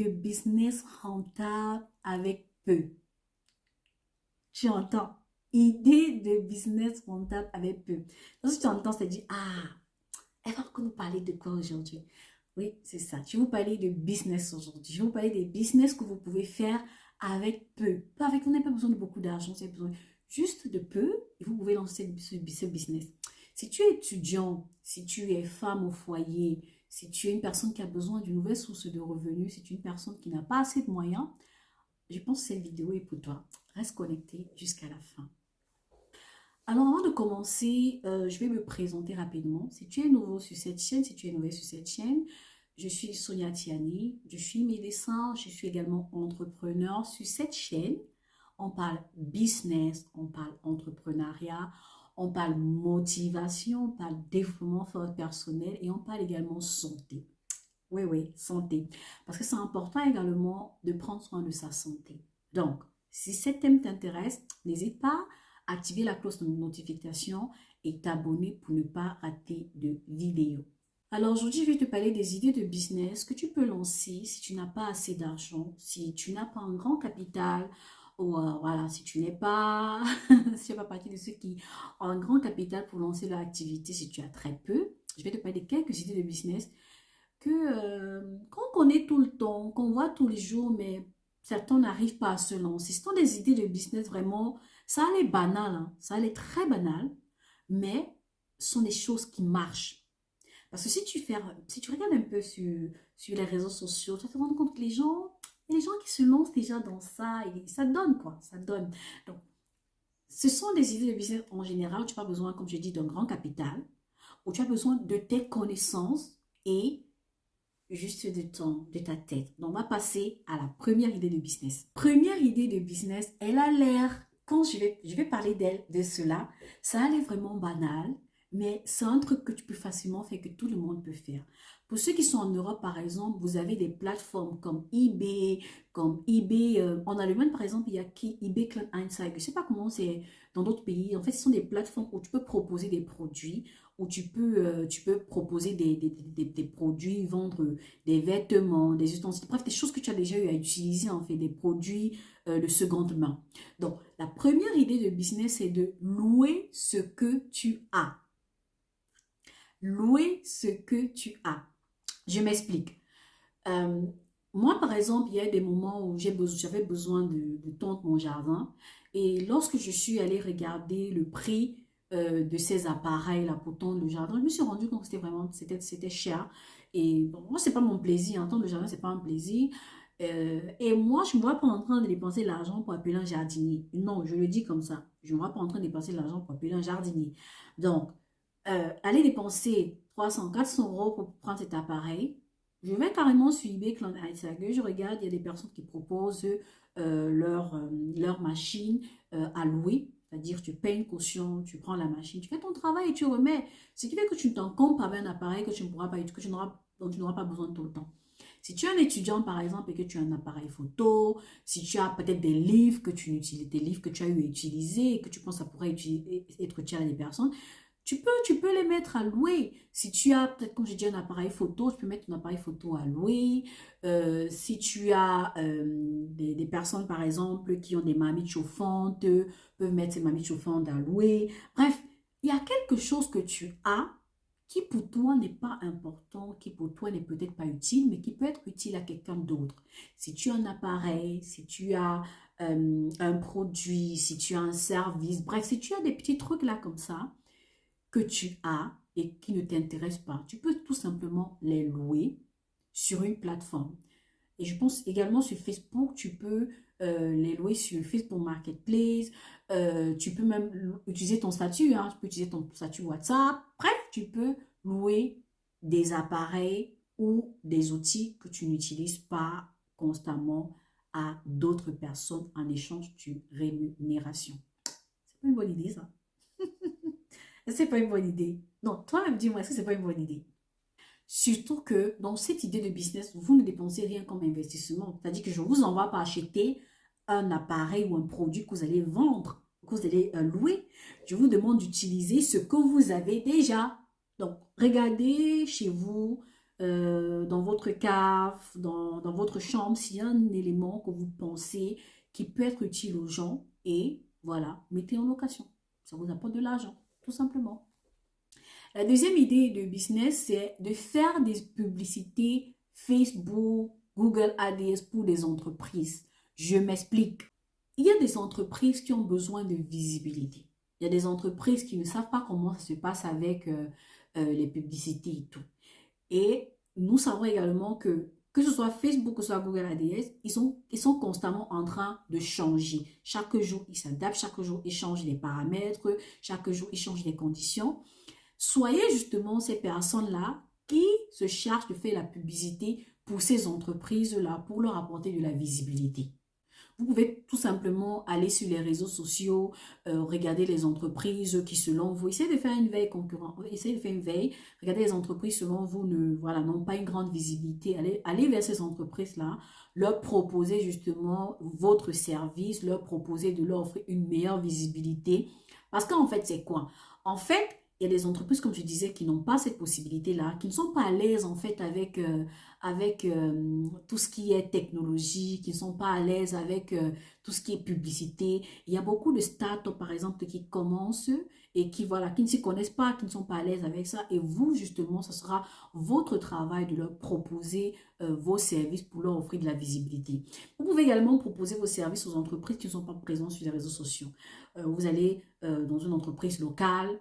de business rentable avec peu. Tu entends? Idée de business rentable avec peu. Lorsque tu entends, tu te dis, ah, elle va encore nous parler de quoi aujourd'hui? Oui, c'est ça. Je vais vous parler de business aujourd'hui. Je vais vous parler des business que vous pouvez faire avec peu. Pas avec, vous n'avez pas besoin de beaucoup d'argent, vous avez besoin juste de peu et vous pouvez lancer ce business. Si tu es étudiant, si tu es femme au foyer, si tu es une personne qui a besoin d'une nouvelle source de revenus, si tu es une personne qui n'a pas assez de moyens, je pense que cette vidéo est pour toi. Reste connecté jusqu'à la fin. Alors, avant de commencer, je vais me présenter rapidement. Si tu es nouveau sur cette chaîne, si tu es nouvelle sur cette chaîne, je suis Sonia Tiani, je suis médecin, je suis également entrepreneur. Sur cette chaîne, on parle business, on parle entrepreneuriat, on parle motivation, on parle développement personnel et on parle également santé. Oui, oui, santé. Parce que c'est important également de prendre soin de sa santé. Donc, si ce thème t'intéresse, n'hésite pas à activer la cloche de notification et t'abonner pour ne pas rater de vidéos. Alors aujourd'hui, je vais te parler des idées de business que tu peux lancer si tu n'as pas assez d'argent, si tu n'as pas un grand capital, ou voilà, si tu n'es pas, si tu n'es pas partie de ceux qui ont un grand capital pour lancer leur activité, si tu as très peu. Je vais te parler de quelques idées de business que qu'on connaît tout le temps, qu'on voit tous les jours, mais certains n'arrivent pas à se lancer. Ce sont des idées de business vraiment, ça a l'air banal, hein, ça a l'air très banal, mais ce sont des choses qui marchent. Parce que si tu regardes un peu sur les réseaux sociaux, tu vas te rendre compte que les gens qui se lancent déjà dans ça, et ça donne quoi, ça donne. Donc, ce sont des idées de business en général, tu n'as pas besoin, comme je dis, d'un grand capital, où tu as besoin de tes connaissances et juste de ta tête. Donc, on va passer à la première idée de business. Première idée de business, elle a l'air, quand je vais parler d'elle, de cela, ça a l'air vraiment banal, mais c'est un truc que tu peux facilement faire, que tout le monde peut faire. Pour ceux qui sont en Europe, par exemple, vous avez des plateformes comme eBay. En Allemagne, par exemple, il y a qui eBay Kleinanzeigen. Je ne sais pas comment c'est dans d'autres pays. En fait, ce sont des plateformes où tu peux proposer des produits, où tu peux proposer des produits, vendre des vêtements, des ustensiles, bref, des choses que tu as déjà eu à utiliser, en fait, des produits de seconde main. Donc, la première idée de business, c'est de louer ce que tu as. Louer ce que tu as. Je m'explique. Euh, Moi, par exemple, il y a des moments où j'avais besoin de tondre mon jardin. Et lorsque je suis allée regarder le prix de ces appareils-là pour tondre le jardin, je me suis rendu compte que c'était cher. Et bon, moi, c'est pas mon plaisir. Tondre le jardin, c'est pas un plaisir. Et moi, je ne me vois pas en train de dépenser l'argent pour appeler un jardinier. Non, je le dis comme ça. Je ne me vois pas en train de dépenser l'argent pour appeler un jardinier. Donc, aller dépenser 300, 400 euros pour prendre cet appareil, je vais carrément sur eBay Kleinanzeigen, je regarde, il y a des personnes qui proposent leur machine à louer. C'est-à-dire, tu payes une caution, tu prends la machine, tu fais ton travail et tu remets. Ce qui fait que tu ne t'encombres pas avec un appareil que tu ne pourras pas, dont tu n'auras pas besoin tout le temps. Si tu es un étudiant, par exemple, et que tu as un appareil photo, si tu as peut-être des livres que tu n'utilises, des livres que tu as eu à utiliser et que tu penses que ça pourrait être utile à des personnes, tu peux les mettre à louer. Si tu as, peut-être comme j'ai dit, un appareil photo, tu peux mettre ton appareil photo à louer. Si tu as des personnes, par exemple, qui ont des marmites chauffantes, peuvent mettre ces marmites chauffantes à louer. Bref, il y a quelque chose que tu as qui pour toi n'est pas important, qui pour toi n'est peut-être pas utile, mais qui peut être utile à quelqu'un d'autre. Si tu as un appareil, si tu as un produit, si tu as un service, bref, si tu as des petits trucs là comme ça, que tu as et qui ne t'intéressent pas. Tu peux tout simplement les louer sur une plateforme. Et je pense également sur Facebook, tu peux les louer sur Facebook Marketplace. Tu peux même utiliser ton statut, hein, tu peux utiliser ton statut WhatsApp. Bref, tu peux louer des appareils ou des outils que tu n'utilises pas constamment à d'autres personnes en échange d'une rémunération. C'est pas une bonne idée, ça. C'est pas une bonne idée. Non, toi-même, dis-moi, est-ce que c'est pas une bonne idée? Surtout que dans cette idée de business, vous ne dépensez rien comme investissement. C'est-à-dire que je ne vous envoie pas acheter un appareil ou un produit que vous allez vendre, que vous allez louer. Je vous demande d'utiliser ce que vous avez déjà. Donc, regardez chez vous, dans votre cave, dans votre chambre, s'il y a un élément que vous pensez qui peut être utile aux gens, et voilà, mettez en location. Ça vous apporte de l'argent, tout simplement. La deuxième idée de business, c'est de faire des publicités Facebook, Google ADS pour des entreprises. Je m'explique. Il y a des entreprises qui ont besoin de visibilité. Il y a des entreprises qui ne savent pas comment ça se passe avec les publicités et tout. Et nous savons également que ce soit Facebook, que ce soit Google ADS, ils sont constamment en train de changer. Chaque jour, ils s'adaptent, chaque jour, ils changent les paramètres, chaque jour, ils changent les conditions. Soyez justement ces personnes-là qui se chargent de faire la publicité pour ces entreprises-là, pour leur apporter de la visibilité. Vous pouvez tout simplement aller sur les réseaux sociaux, regarder les entreprises qui, selon vous, essayez de faire une veille concurrente, essayez de faire une veille, regardez les entreprises selon vous voilà, n'ont pas une grande visibilité. Allez vers ces entreprises-là, leur proposer justement votre service, leur proposer de leur offrir une meilleure visibilité. Parce qu'en fait, c'est quoi? En fait, il y a des entreprises, comme je disais, qui n'ont pas cette possibilité-là, qui ne sont pas à l'aise en fait avec tout ce qui est technologie, qui ne sont pas à l'aise avec tout ce qui est publicité. Il y a beaucoup de startups, par exemple, qui commencent et qui, voilà, qui ne s'y connaissent pas, qui ne sont pas à l'aise avec ça. Et vous, justement, ce sera votre travail de leur proposer vos services pour leur offrir de la visibilité. Vous pouvez également proposer vos services aux entreprises qui ne sont pas présentes sur les réseaux sociaux. Vous allez dans une entreprise locale,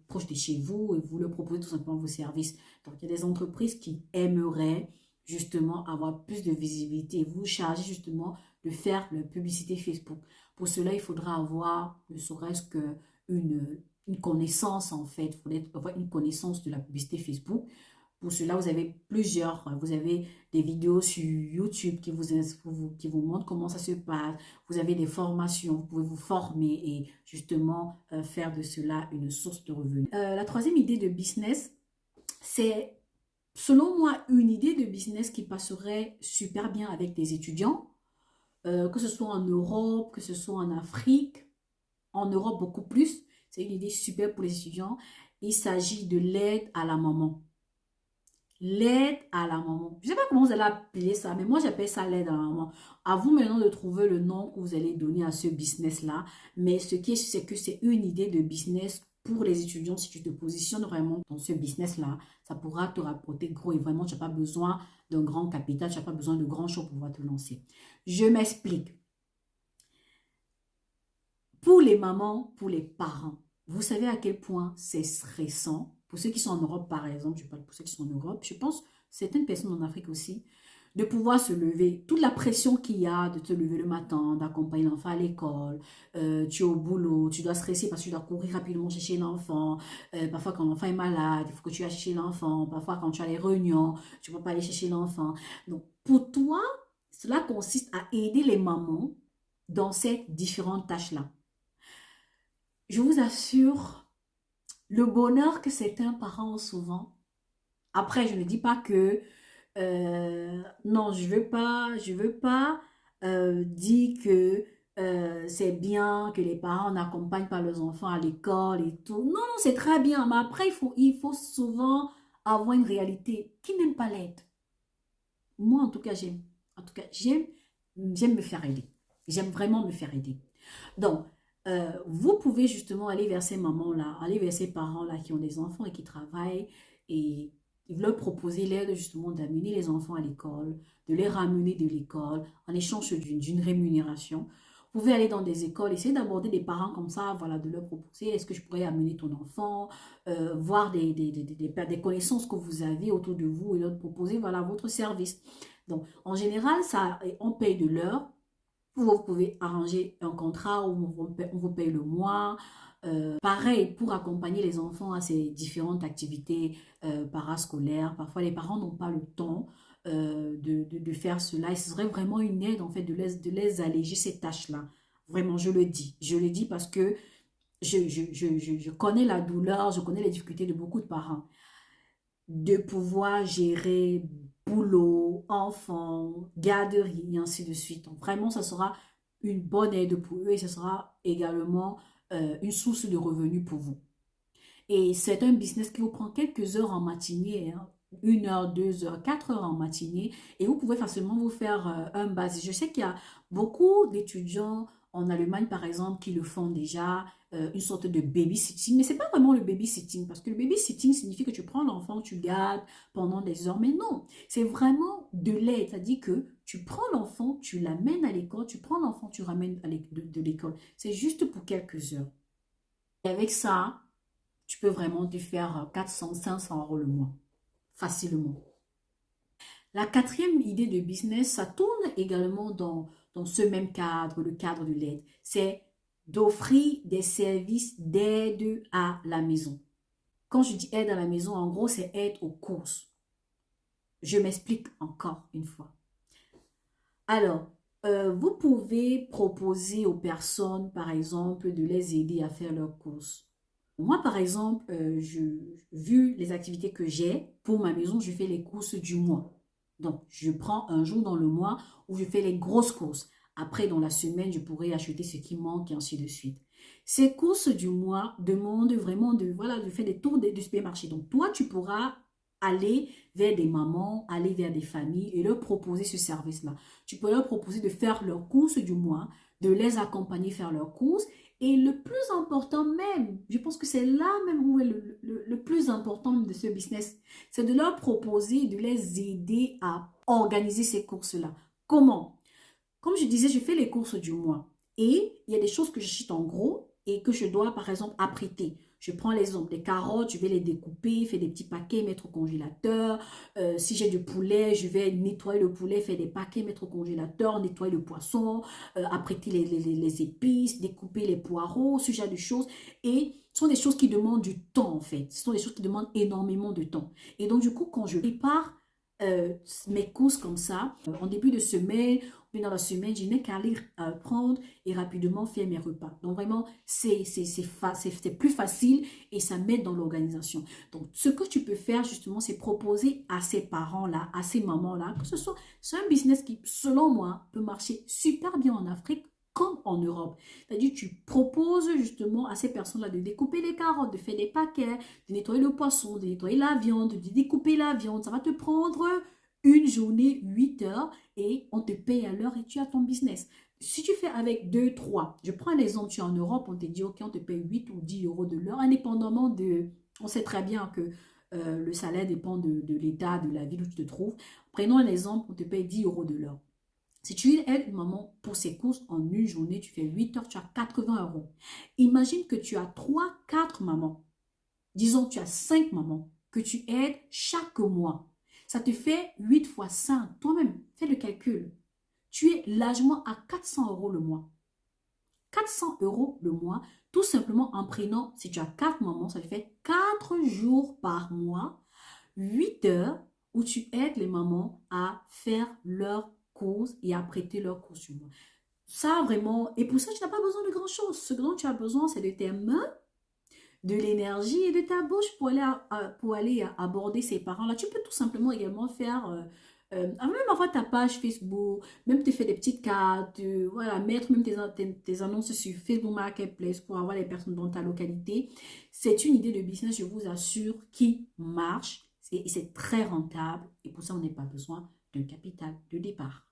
proche de chez vous, et vous leur proposez tout simplement vos services. Donc, il y a des entreprises qui aimeraient justement avoir plus de visibilité. Vous chargez justement de faire la publicité Facebook. Pour cela, il faudra avoir ne serait-ce qu'une connaissance en fait. Il faudrait avoir une connaissance de la publicité Facebook. Pour cela, vous avez des vidéos sur YouTube qui vous montrent comment ça se passe. Vous avez des formations, vous pouvez vous former et justement faire de cela une source de revenus. La troisième idée de business, c'est selon moi une idée de business qui passerait super bien avec des étudiants, que ce soit en Europe, que ce soit en Afrique, en Europe beaucoup plus. C'est une idée super pour les étudiants. Il s'agit de l'aide à la maman. L'aide à la maman. Je ne sais pas comment vous allez appeler ça, mais moi j'appelle ça l'aide à la maman. À vous maintenant de trouver le nom que vous allez donner à ce business-là. Mais ce qui est, c'est que c'est une idée de business pour les étudiants. Si tu te positionnes vraiment dans ce business-là, ça pourra te rapporter gros et vraiment, tu n'as pas besoin d'un grand capital, tu n'as pas besoin de grand chose pour pouvoir te lancer. Je m'explique. Pour les mamans, pour les parents, vous savez à quel point c'est stressant. Pour ceux qui sont en Europe, par exemple, je parle pour ceux qui sont en Europe, je pense certaines personnes en Afrique aussi, de pouvoir se lever. Toute la pression qu'il y a de te lever le matin, d'accompagner l'enfant à l'école, tu es au boulot, tu dois stresser parce que tu dois courir rapidement chercher l'enfant. Parfois, quand l'enfant est malade, il faut que tu ailles chercher l'enfant. Parfois, quand tu as les réunions, tu ne peux pas aller chercher l'enfant. Donc, pour toi, cela consiste à aider les mamans dans ces différentes tâches-là. Je vous assure, le bonheur que certains parents ont souvent. Après, je ne dis pas que non, je veux pas dire que c'est bien que les parents n'accompagnent pas leurs enfants à l'école et tout. Non, non, c'est très bien. Mais après, il faut souvent avoir une réalité. Qui n'aime pas l'aide? Moi, en tout cas, j'aime. En tout cas, j'aime me faire aider. J'aime vraiment me faire aider. Donc, vous pouvez justement aller vers ces mamans-là, aller vers ces parents-là qui ont des enfants et qui travaillent et leur proposer l'aide justement d'amener les enfants à l'école, de les ramener de l'école en échange d'une rémunération. Vous pouvez aller dans des écoles, essayer d'aborder des parents comme ça, voilà, de leur proposer, est-ce que je pourrais amener ton enfant, voir des connaissances que vous avez autour de vous et leur proposer, voilà, votre service. Donc, en général, ça, on paye de l'heure. Vous pouvez arranger un contrat où on vous paye le mois. Pareil, pour accompagner les enfants à ces différentes activités parascolaires. Parfois, les parents n'ont pas le temps de faire cela. Et ce serait vraiment une aide, en fait, de les alléger ces tâches-là. Vraiment, je le dis. Je le dis parce que je connais la douleur, je connais les difficultés de beaucoup de parents. De pouvoir gérer boulot, enfants, garderie, et ainsi de suite. Donc, vraiment, ça sera une bonne aide pour eux et ce sera également une source de revenus pour vous. Et c'est un business qui vous prend quelques heures en matinée, hein. 1 heure, 2 heures, 4 heures en matinée et vous pouvez facilement vous faire un base. Je sais qu'il y a beaucoup d'étudiants en Allemagne, par exemple, qui le font déjà, une sorte de babysitting. Mais c'est pas vraiment le babysitting parce que le babysitting signifie que tu prends l'enfant, tu gardes pendant des heures. Mais non, c'est vraiment de l'aide. C'est-à-dire que tu prends l'enfant, tu l'amènes à l'école, tu prends l'enfant, tu ramènes de l'école. C'est juste pour quelques heures. Et avec ça, tu peux vraiment te faire 400, 500 euros le mois, facilement. La quatrième idée de business, ça tourne également dans ce même cadre, le cadre de l'aide. C'est d'offrir des services d'aide à la maison. Quand je dis aide à la maison, en gros, c'est aide aux courses. Je m'explique encore une fois. Alors, vous pouvez proposer aux personnes, par exemple, de les aider à faire leurs courses. Moi, par exemple, vu les activités que j'ai pour ma maison, je fais les courses du mois. Donc, je prends un jour dans le mois où je fais les grosses courses. Après, dans la semaine, je pourrais acheter ce qui manque et ainsi de suite. Ces courses du mois demandent vraiment voilà, de faire des tours du supermarché. Donc, toi, tu pourras aller vers des mamans, aller vers des familles et leur proposer ce service-là. Tu peux leur proposer de faire leurs courses du mois, de les accompagner faire leurs courses. Et le plus important même, je pense que c'est là même où est le plus important de ce business, c'est de leur proposer, de les aider à organiser ces courses-là. Comment? Comme je disais, je fais les courses du mois et il y a des choses que j'achète en gros et que je dois par exemple apprêter. Je prends l'exemple des carottes, je vais les découper, faire des petits paquets, mettre au congélateur. Si j'ai du poulet, je vais nettoyer le poulet, faire des paquets, mettre au congélateur, nettoyer le poisson, apprêter les épices, découper les poireaux, ce genre de choses. Et ce sont des choses qui demandent du temps en fait. Ce sont des choses qui demandent énormément de temps. Et donc du coup, quand je prépare mes courses comme ça, en début de semaine, puis dans la semaine, je n'ai qu'à aller prendre et rapidement faire mes repas. Donc vraiment, c'est plus facile et ça m'aide dans l'organisation. Donc ce que tu peux faire justement, c'est proposer à ces parents-là, à ces mamans-là, que ce soit, c'est un business qui, selon moi, peut marcher super bien en Afrique comme en Europe. C'est-à-dire, tu proposes justement à ces personnes-là de découper les carottes, de faire des paquets, de nettoyer le poisson, de nettoyer la viande, de découper la viande. Ça va te prendre une journée, 8 heures et on te paye à l'heure et tu as ton business. Si tu fais avec 2, 3, je prends un exemple, tu es en Europe, on te dit, ok, on te paye 8 ou 10 euros de l'heure, indépendamment de... On sait très bien que le salaire dépend de l'état, de la ville où tu te trouves. Prenons un exemple, on te paye 10 euros de l'heure. Si tu aides une maman pour ses courses en une journée, tu fais 8 heures, tu as 80 euros. Imagine que tu as 3, 4 mamans. Disons que tu as 5 mamans que tu aides chaque mois. Ça te fait 8 fois 5. Toi-même, fais le calcul. Tu es largement à 400 euros le mois. 400 euros le mois, tout simplement en prenant, si tu as 4 mamans, ça te fait 4 jours par mois, 8 heures où tu aides les mamans à faire leurs courses et à prêter leurs courses du mois. Ça, vraiment, et pour ça, tu n'as pas besoin de grand-chose. Ce dont tu as besoin, c'est de tes mains, de l'énergie et de ta bouche pour aller aborder ces parents-là. Tu peux tout simplement également faire, même avoir ta page Facebook, même te faire des petites cartes, voilà, mettre même tes annonces sur Facebook Marketplace pour avoir les personnes dans ta localité. C'est une idée de business, je vous assure, qui marche et c'est très rentable et pour ça, on n'a pas besoin d'un capital de départ.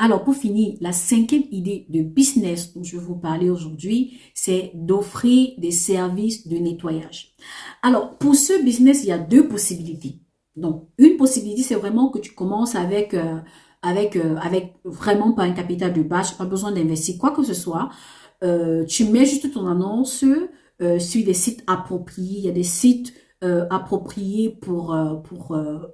Alors, pour finir, la cinquième idée de business dont je vais vous parler aujourd'hui, c'est d'offrir des services de nettoyage. Alors, pour ce business, il y a deux possibilités. Donc, une possibilité, c'est vraiment que tu commences avec vraiment pas un capital de base, tu n'as pas besoin d'investir quoi que ce soit. Tu mets juste ton annonce sur des sites appropriés. Il y a des sites appropriés pour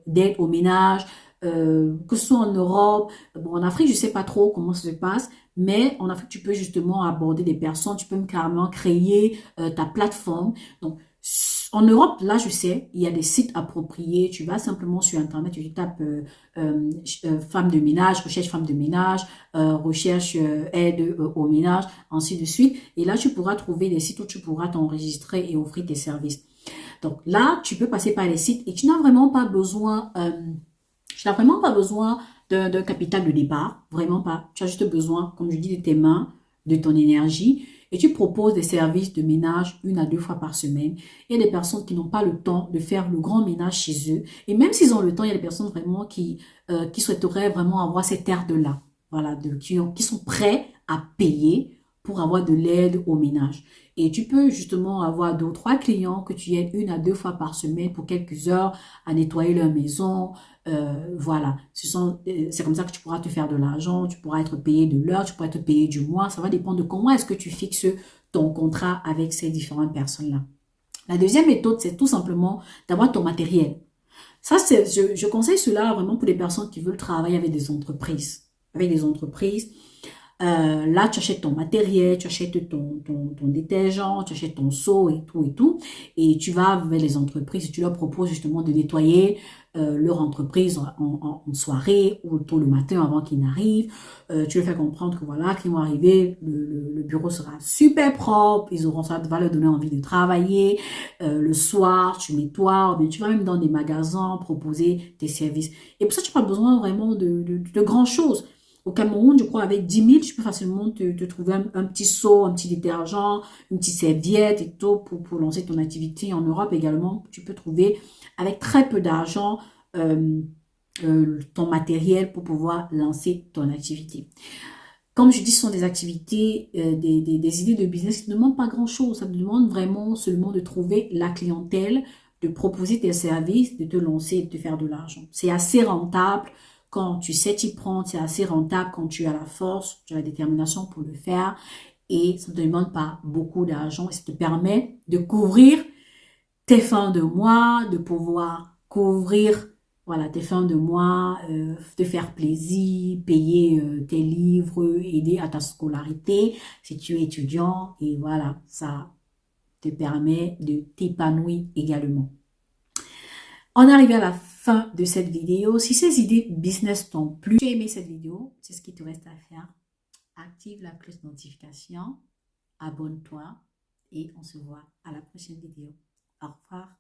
d'aide au ménage, que ce soit en Europe. Bon, en Afrique, je sais pas trop comment ça se passe, mais en Afrique, tu peux justement aborder des personnes, tu peux même carrément créer ta plateforme. Donc, en Europe, là, je sais, il y a des sites appropriés. Tu vas simplement sur Internet, tu tapes femme de ménage, recherche femme de ménage, recherche aide au ménage, ainsi de suite. Et là, tu pourras trouver des sites où tu pourras t'enregistrer et offrir tes services. Donc là, tu peux passer par les sites et tu n'as vraiment pas besoin d'un capital de départ, vraiment pas. Tu as juste besoin, comme je dis, de tes mains, de ton énergie et tu proposes des services de ménage 1 à 2 fois par semaine. Il y a des personnes qui n'ont pas le temps de faire le grand ménage chez eux. Et même s'ils ont le temps, il y a des personnes vraiment qui souhaiteraient vraiment avoir cette aide de là. Voilà, qui sont prêts à payer pour avoir de l'aide au ménage. Et tu peux justement avoir 2 ou 3 clients que tu aides 1 à 2 fois par semaine pour quelques heures à nettoyer leur maison. Voilà, c'est comme ça que tu pourras te faire de l'argent, tu pourras être payé de l'heure, tu pourras être payé du mois. Ça va dépendre de comment est-ce que tu fixes ton contrat avec ces différentes personnes-là. La deuxième méthode, c'est tout simplement d'avoir ton matériel. Ça, je conseille cela vraiment pour les personnes qui veulent travailler avec des entreprises. Avec des entreprises, là, tu achètes ton matériel, tu achètes ton détergent, tu achètes ton seau et tout. Et tu vas vers les entreprises et tu leur proposes justement de nettoyer leur entreprise en soirée ou tôt le matin avant qu'ils n'arrivent. Tu leur fais comprendre que voilà, qu'ils vont arriver, le bureau sera super propre, ça va leur donner envie de travailler. Le soir, tu nettoies, mais tu vas même dans des magasins proposer tes services. Et pour ça, tu n'as pas besoin vraiment de grand chose. Au Cameroun, je crois, avec 10 000, tu peux facilement te trouver un petit seau, un petit détergent, une petite serviette et tout pour lancer ton activité. En Europe également, tu peux trouver avec très peu d'argent ton matériel pour pouvoir lancer ton activité. Comme je dis, ce sont des activités, des idées de business qui ne demandent pas grand-chose. Ça demande vraiment seulement de trouver la clientèle, de proposer tes services, de te lancer et de te faire de l'argent. C'est assez rentable quand tu sais t'y prendre, c'est assez rentable quand tu as la force, tu as la détermination pour le faire et ça ne te demande pas beaucoup d'argent et ça te permet de couvrir tes fins de mois, de pouvoir couvrir voilà, tes fins de mois, te faire plaisir, payer tes livres, aider à ta scolarité si tu es étudiant et voilà, ça te permet de t'épanouir également. On est arrivé à la fin de cette vidéo. Si ces idées business t'ont plu, si tu as aimé cette vidéo, c'est ce qu'il te reste à faire. Active la cloche de notification, abonne-toi et on se voit à la prochaine vidéo. Au revoir.